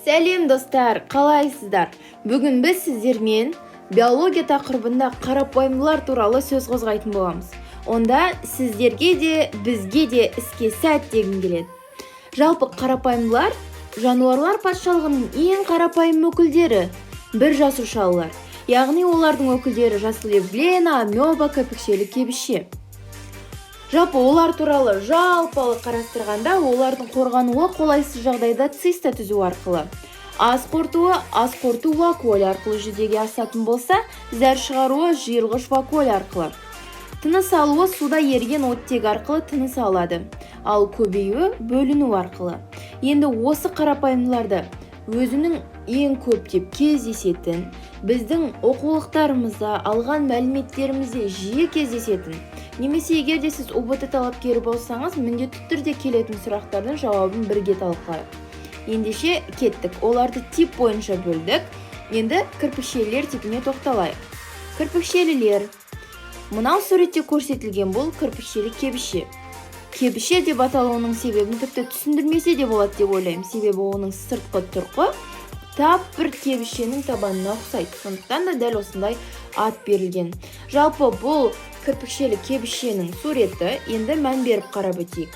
Сәлем достар, қалайсыздар? Бүгін біз сіздермен биология тақырыбында қарапайымдылар туралы сөз қозғайтын боламыз. Онда сіздерге де, бізге де іске сәт дегім келеді. Жалпы қарапайымдылар жануарлар патшалығының ең қарапайым өкілдері, бір жасушалылар. Яғни олардың өкілдері жасыл евглена, амеба, көпікшелі кебіше. Жалпы олар туралы жалпылы қарастырғанда, олардың қорғануы қолайсыз жағдайда циста түзу арқылы, ас қорыту вакуоль арқылы жүзеге асатын болса, зәр шығаруы жиырғыш вакуоль арқылы. Тыныс алуы суда еріген оттек арқылы тыныс алады, ал көбеюі бөліну арқылы. Енді осы қарапайымдыларды өзінің ең көптеп кездесетін, біздің оқулықтарымызда алған мәліметтерімізде жиі кездесетін, немесе егер де сіз УБТ талапкері болсаңыз, міндетті түрде келетін сұрақтардың жауабын бірге талқылайық. Ендеше кеттік, оларды тип бойынша бөлдік. Енді кірпікшелілер типіне тоқталайық. Кірпікшелілер. Мынау суретте көрсетілген бұл кірпікшелі кебіше. Кебіше деп аталуының себебін тіпті түсіндірмесе де болады деп ойлаймын. Себебі оның сыртқы тұрқы тап бір кебішенің табанына ұқсайды. Сондықтан да дәл осындай ат берілген. Жалпы бұл кірпікшелі кебішенің суреті. Енді мән беріп қарап өтейік.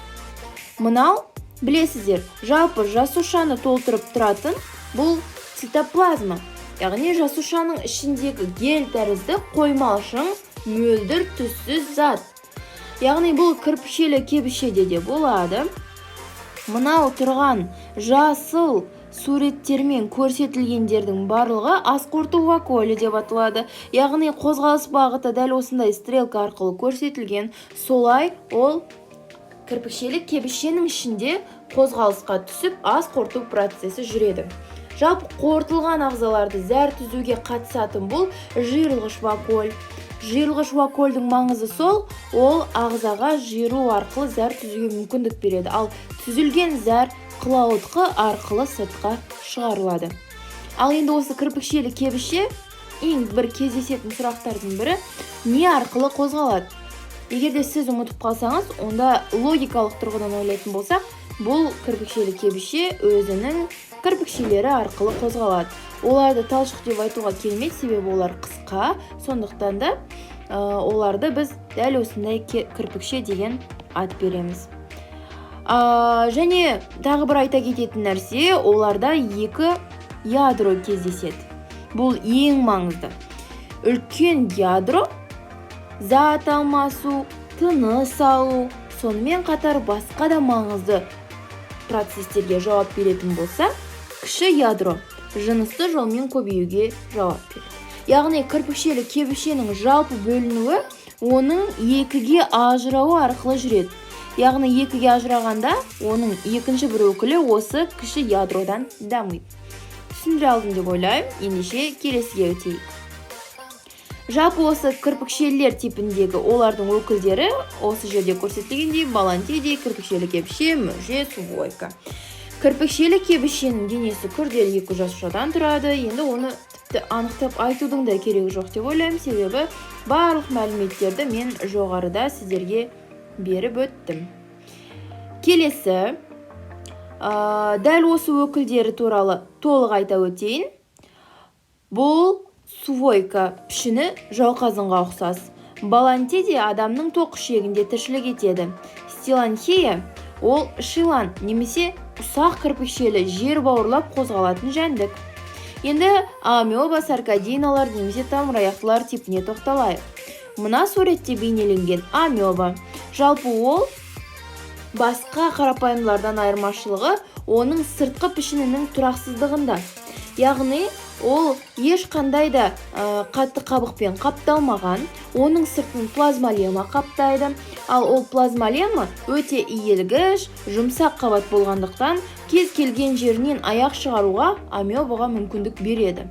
Мынау, білесіздер, жалпы жасушаны толтырып тұратын бұл цитоплазма. Яғни жасушаның ішіндегі гель тәрізді қоймалшың мөлдір түссіз зат. Яғни бұл кірпікшелі кебішеде де болады. Мынау тұрған жасыл суреттермен көрсетілгендердің барлығы ас қорыту вакуолі деп аталады. Яғни қозғалыс бағыты дәл осындай стрелка арқылы көрсетілген. Солай ол кірпікшелі кебішенің ішінде қозғалысқа түсіп ас қорыту процесі жүреді. Жалпы қорытылған ағзаларды зәр түзуге қатысатын бұл жиырылғыш вакуоль. Жиырылғыш вакуольдің маңызы сол, ол ағзаға жиыру арқылы зәр түзуге мүмкіндік береді. Ал түзілген зәр қылауытқы арқылы сыртқа шығарылады. Ал енді осы кірпікшелі кебіше ең бір кездесетін сұрақтардың бірі не арқылы қозғалады? Егер де сіз ұмытып қалсаңыз, онда логикалық тұрғыдан ойлайтын болсақ, бұл кірпікшелі кебіше өзінің кірпікшелері арқылы қозғалады. Оларды талшық деп айтуға келмейді, себебі олар қысқа, сондықтан да оларды біз дәл осындай кірпікше деген ат береміз. Және тағы бір айта кететін нәрсе, оларда екі ядро кездеседі. Бұл ең маңызды. Үлкен ядро зат алмасу, тыныс алу, сонымен қатар басқа да маңызды процестерге жауап беретін болса, кіші ядро жынысты жолмен көбеюге жауап береді. Яғни кірпікшелі кебішенің жалпы бөлінуі оның екіге ажырауы арқылы жүреді. Яғни екіге ажырағанда оның екінші бір өкілі осы кіші ядродан дамиды. Түсіндіре алдым деп ойлаймын. Ендеше келесіге өтейік. Жалпы осы кірпікшелілер типіндегі олардың өкілдері осы жерде көрсетілгендей балантидий, кірпікшелі кебіше, мүрже, сувойка. Кірпікшелі кебішенің денесі күрделі екі жасушадан тұрады. Енді оны тіпті анықтап айтудың да керегі жоқ деп ойлаймын, себебі барлық мәліметтерді мен жоғарыда сіздерге беріп өттім. Келесі, дәл осы өкілдері туралы толық айта өтейін. Бұл сувойка пішіні жауқазынға ұқсас. Балантидий адамның тоқ ішегінде тіршілік етеді. Стиланхея ол шилан немесе ұсақ кірпікшелі жер бауырлап қозғалатын жәндік. Енді амеба, саркодиналар немесе тамыраяқтылар типіне тоқталайық. Мына суретте бейнеленген амеба. Жалпы ол басқа қарапайымдылардан айырмашылығы оның сыртқы пішінінің тұрақсыздығында. Яғни ол ешқандай да қатты қабықпен қапталмаған, оның сыртын плазмолема қаптайды. Ал ол плазмолема өте иілгіш, жұмсақ қабат болғандықтан кез келген жерінен аяқ шығаруға амебаға мүмкіндік береді.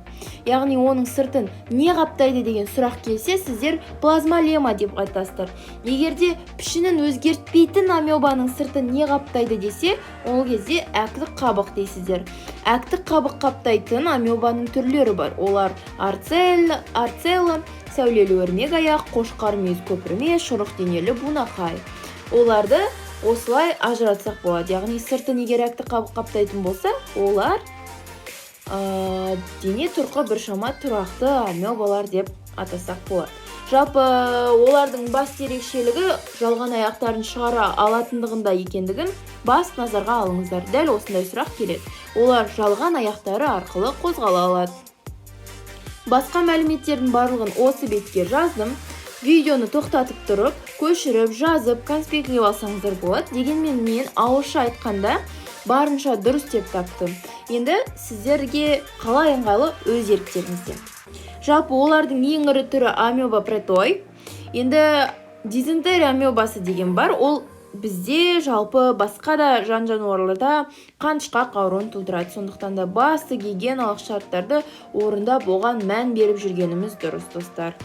Яғни оның сыртын не қаптайды деген сұрақ келсе, сіздер плазмолема деп айтасыздар. Егер де пішінін өзгертпейтін амебаның сыртын не қаптайды десе, ол кезде әктік қабық дейсіздер. Әктік қабық қаптайтын амебаның түрлері бар. Олар арцелла, сәулелі өрмек аяқ, қошқар мүйіз көпірме, шұрық денелі бунақай. Оларды осылай ажыратсақ болады. Яғни сыртын егер әктік қабық қаптайтын болса, олар дене тұрқы біршама тұрақты амебалар деп атасақ болады. Жалпы олардың басты ерекшелігі жалған аяқтарын шығара алатындығында екендігін басты назарға алыңыздар. Дәл осындай сұрақ келеді. Олар жалған аяқтары арқылы қозғала алады. Басқа мәліметтердің барлығын осы бетке жаздым. Видеоны тоқтатып тұрып, көшіріп, жазып, конспектлеп алсаңыздар болады. Дегенмен мен ауызша айтқанда барынша дұрыс деп таптым. Енді сіздерге қалай ыңғайлы өз еріктеріңізде. Жалпы олардың ең ірі түрі амеба претой. Енді дизентерия амебасы деген бар. Ол бізде жалпы басқа да жан жануарларда қаншқақ ауруын тудырады. Сондықтан да басты гигиеналық шарттарды орындап оған мән беріп жүргеніміз дұрыс, достар.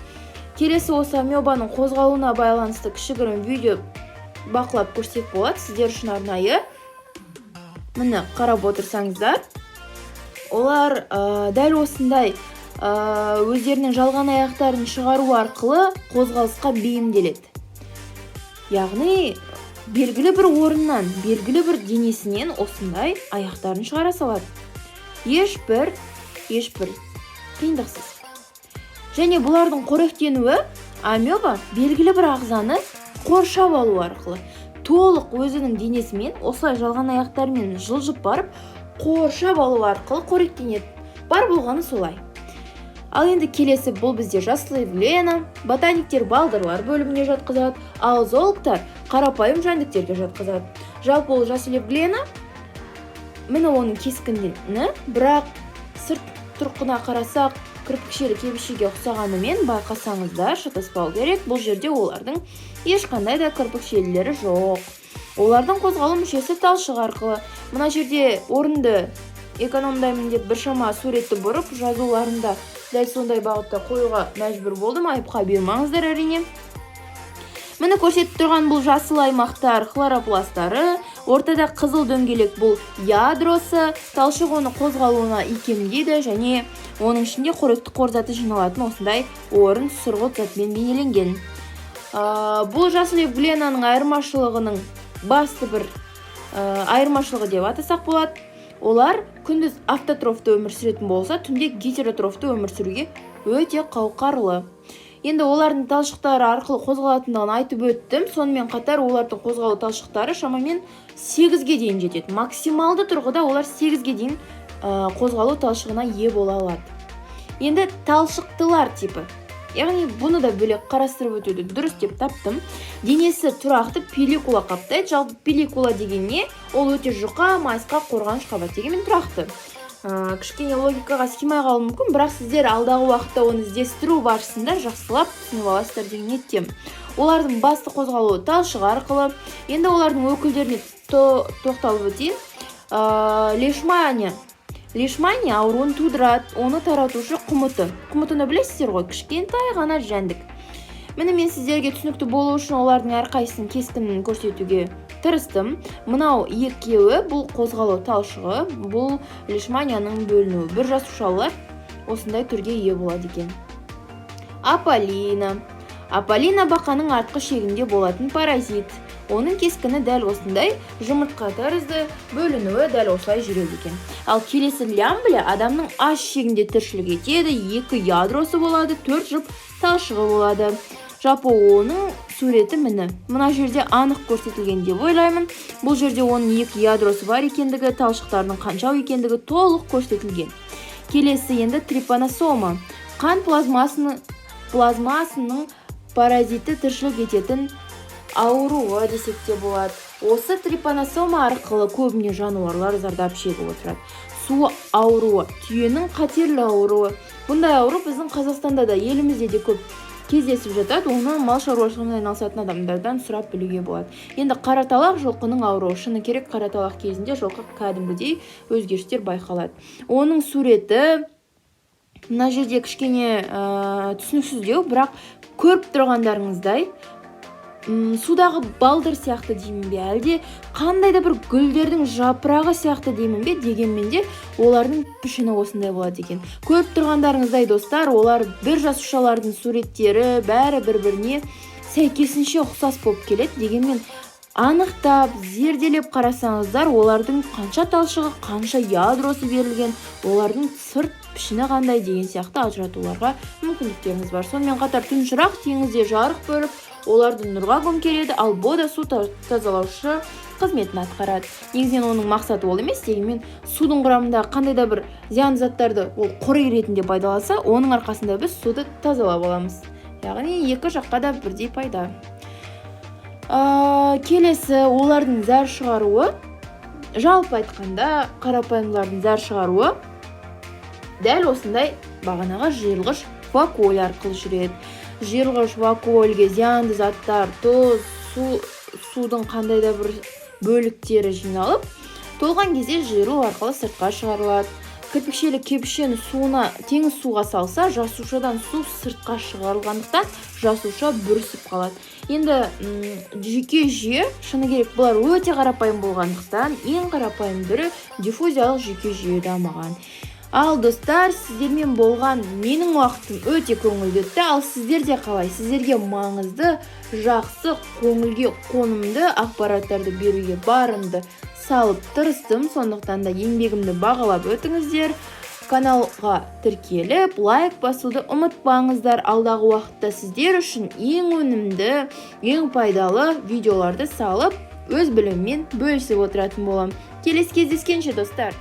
Келесі осы амебаның қозғалуына байланысты кішігірім видео бақылап көрсек болады. Сіздер үшін арнайы. Міне қарап отырсаңыздар, олар дәл осындай өздерінің жалған аяқтарын шығару арқылы қозғалысқа бейімделеді. Яғни белгілі бір орыннан, белгілі бір денесінен осындай аяқтарын шығара салады. Ешбір қиындықсыз. Және бұлардың қоректенуі амеба белгілі бір ағзаны қоршап алу арқылы толық өзінің денесімен осылай жалған аяқтармен жылжып барып қоршап алу арқылы қоректенеді. Бар болғаны солай. Ал енді келесі бұл бізде жасыл евглена, ботаниктер балдырлар бөліміне жатқызады, ал зоологтар қарапайым жәндіктерге жатқызады. Жалпы ол жасыл евглена, міне оның кескіндені, бірақ сырт тұрқына қарасақ, кірпікшелі кебішеге ұқсағанымен байқасаңыздар шатаспау керек. Бұл жерде олардың ешқандай да кірпікшелілері жоқ. Олардың қозғалу мүшесі талшық арқылы. Мына жерде орынды экономдаймын деп біршама суретті бұрып, жазуларында дәл сондай бағытта қоюға мәжбүр болдым. Айыпқа бермаңыздар әрине. Міне көрсетіп тұрған бұл жасыл аймақтар хлоропластары, ортада қызыл дөңгелек бұл ядросы, талшық оны қозғалуына икемдейді және оның ішінде қоректі қорзаты жиналатын осындай орын сұрғылт затпен бейнеленген. Бұл жасыл евгленаның айырмашылығының басты бір айырмашылығы деп атасақ болады. Олар күндіз автотрофты өмір сүретін болса, түнде гетеротрофты өмір сүруге өте қауқарлы. Енді олардың талшықтары арқылы қозғалатындығын айтып өттім. Сонымен қатар олардың қозғалу талшықтары шамамен 8-ге дейін жетеді. Максималды тұрғыда олар 8-ге дейін қозғалу талшығына ие бола алады. Енді талшықтылар типі. Яғни бұны да бөлек қарастырып өтуді дұрыс деп таптым. Денесі тұрақты пелликула қаптайды. Жалпы пелликула деген не? Ол өте жұқа, майысқа қорғаныш қабат дегенмен тұрақты. Кішкене логикаға сыймай қалуы мүмкін, бірақ сіздер алдағы уақытта оны іздестіру барысында жақсылап түсініп аласыздар деген ниеттемін. Олардың басты қозғалуы талшық арқылы. Енді олардың өкілдеріне тоқталып өтейін. Лишмания ауруын тудырады, оны таратушы құмыты. Құмытыны білесіздер ғой, кішкентай ғана жәндік. Міне мен сіздерге түсінікті болу үшін олардың әрқайсының кескінін көрсетуге тырыстым. Мынау екеуі бұл қозғалу талшығы, бұл лишманияның бөлінуі. Бір жасушалар осындай түрге ие болады екен. Аполлина бақаның артқы шегінде болатын паразит. Оның кескіні дәл осындай жұмыртқа тәрізді, бөлінуі дәл осылай жүреді екен. Ал келесі лямбля адамның аш шегінде тіршілік етеді, 2 ядросы болады, 4 жұп талшығы болады. Жалпы оның суреті мына жерде анық көрсетілген деп ойлаймын. Бұл жерде оның 2 ядросы бар екендігі, талшықтарының қаншау екендігі толық көрсетілген. Келесі енді трипаносома. Қан плазмасының паразиті тіршілік ететін ауруы десек те болады. Осы трипаносома арқылы көбіне жануарлар зардап шегіп отырады. Су ауруы, түйенің қатерлі ауруы. Бұндай ауру біздің Қазақстанда да, елімізде де көп кездесіп жатады. Оны мал шаруашылығымен айналысатын адамдардан сұрап білуге болады. Енді қараталақ жылқының ауруы. Шыны керек, қараталақ кезінде жылқы кәдімгідей өзгерістер байқалады. Оның суреті мына жерде кішкене түсініксіздеу, бірақ көріп тұрғандарыңыздай судағы балдыр сияқты деймін бе, әлде қандай да бір гүлдердің жапырағы сияқты деймін бе, дегенмен де олардың пішіні осындай болады екен. Көріп тұрғандарыңыздай достар, олар бір жасушалардың суреттері бәрі бір-біріне сәйкесінше ұқсас болып келеді. Дегенмен анықтап зерделеп қарасаңыздар, олардың қанша талшығы, қанша ядросы берілген, олардың сырт пішіні қандай деген сияқты ажыратуларға мүмкіндіктеріңіз бар. Сонымен қатар тұнжырақ теңізде жарық бөліп, оларды нұрға көмкереді, ал бода су тазалаушы қызметін атқарады. Негізінен оның мақсаты ол емес, дегенмен судың құрамында қандай да бір зиян заттарды ол қорек ретінде пайдаланса, оның арқасында біз суды тазалап аламыз. Яғни екі жаққа да бірдей пайда. Келесі, олардың зәр шығаруы. Жалпы айтқанда, қарапайымдылардың зәр шығаруы дәл осындай бағанағы жиырғыш вакуоль арқылы жүреді. Жиырғыш вакуольге зиянды заттар, тұз, судың қандай да бір бөліктері жиналып, толған кезде жиыру арқылы сыртқа шығарылады. Кірпікшелі кепшені теңіз суға салса, жасушадан су сыртқа шығарылғандықтан жасуша бүрісіп қалады. Енді жүйке жүйе, шыны керек, бұлар өте қарапайым болғандықтан, ең қарапайым түрі диффузиялық жүйке жүйе дамыған. Ал достар, сіздермен болған менің уақытым өте көңілді өтті. Ал сіздерде қалай? Сіздерге маңызды, жақсы, көңілге қонымды ақпараттарды беруге барымды салып тырыстым. Сондықтан да еңбегімді бағалап өтіңіздер. Каналға тіркеліп, лайк басуды ұмытпаңыздар. Алдағы уақытта сіздер үшін ең өнімді, ең пайдалы видеоларды салып, өз біліммен бөлісіп отыратын болам. Келесі кездескенше достар.